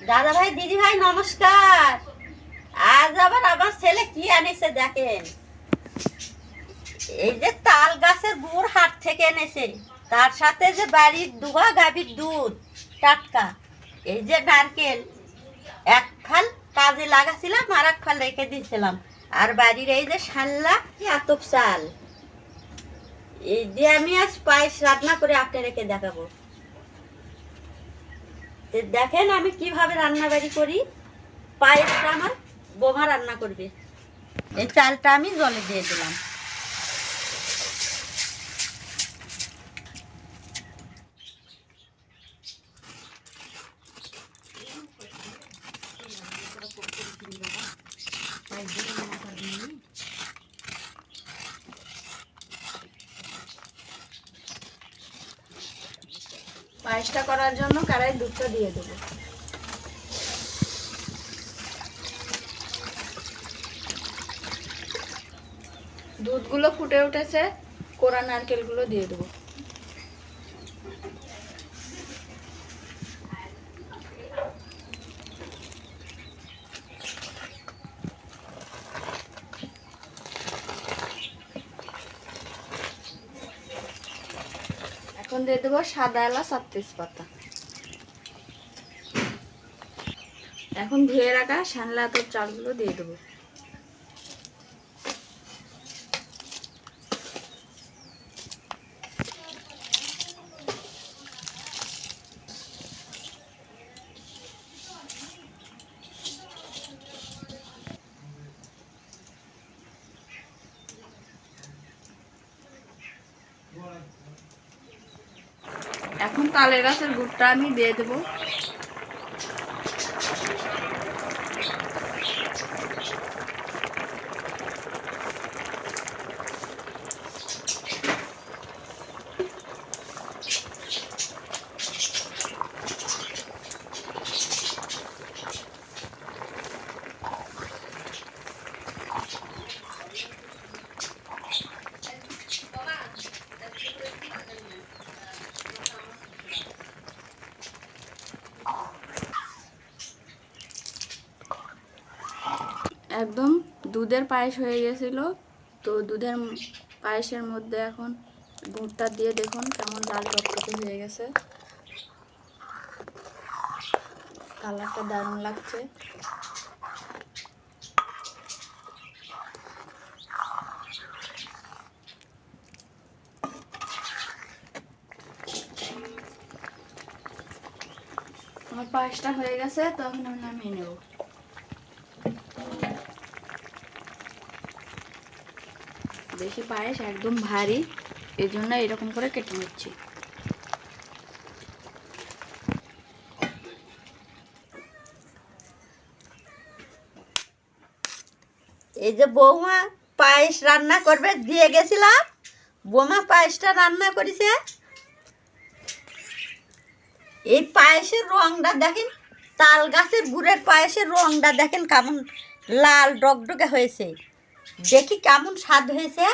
দাদা ভাই দিদি ভাই নমস্কার। আজ আবার আমার ছেলে কি এনেছে দেখেন, এই যে তাল গাছের গুড় হাট থেকে এনেছে, তার সাথে যে বাড়ির দুয়া গাভীর দুধ টাটকা, এই যে নারকেল এক ফাল কাজে লাগাছিলাম আর এক ফাল রেখে দিয়েছিলাম, আর বাড়ির এই যে শাল্লা আতপ চাল, এই দিয়ে আমি আজ পায়েস রান্না করে আপনাদেরকে দেখাবো। দেখেন আমি কিভাবে রান্না বাড়ি করি। পায়েসটা আমার বোমা রান্না করবে। এই চালটা আমি জলে দিয়ে দিলাম। পায়েসটা করার জন্য কড়াই দুধটা দিয়ে দেবো। দুধগুলো ফুটে উঠেছে, কোরা নারকেলগুলো দিয়ে দেবো। এখন দিয়ে দেবো সাদা এলাচ আর তেজপাতা। এখন ধুয়ে রাখা শানলা আতপ চালগুলো দিয়ে দেবো। এখন তালের গাছের গুড়টা আমি দিয়ে দেবো। একদম দুধের পায়েস হয়ে গেছিল। তো দুধের পায়েসের মধ্যে এখন গুড়টা দিয়ে দেখুন কেমন লাল টকটকে হয়ে গেছে। কালারটা দারুণ লাগছে। আমার পায়েসটা হয়ে গেছে, তখন আমি নামিয়ে নেব। বেশি পায়েস একদম ভারী, এই জন্য এরকম করে কেটে নিচ্ছি। এই যে বৌমা পায়েস রান্না করবে দিয়ে গেছিলাম, বৌমা পায়েসটা রান্না করেছে। এই পায়েসের রংটা দেখেন, তাল গাছের গুড়ের পায়েসের রংটা দেখেন কেমন লাল ডকডকে হয়েছে, দেখি কেমন স্বাদ হয়েছে।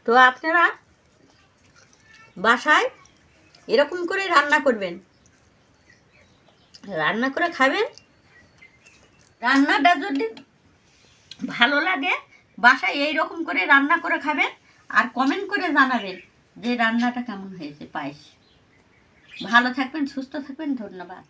তো আপনারা বাসায় এরকম করে রান্না করবেন, রান্না করে খাবেন। রান্নাটা যদি ভালো লাগে বাসায় এইরকম করে রান্না করে খাবেন, আর কমেন্ট করে জানাবেন যে রান্নাটা কেমন হয়েছে পায়েস। ভালো থাকবেন, সুস্থ থাকবেন, ধন্যবাদ।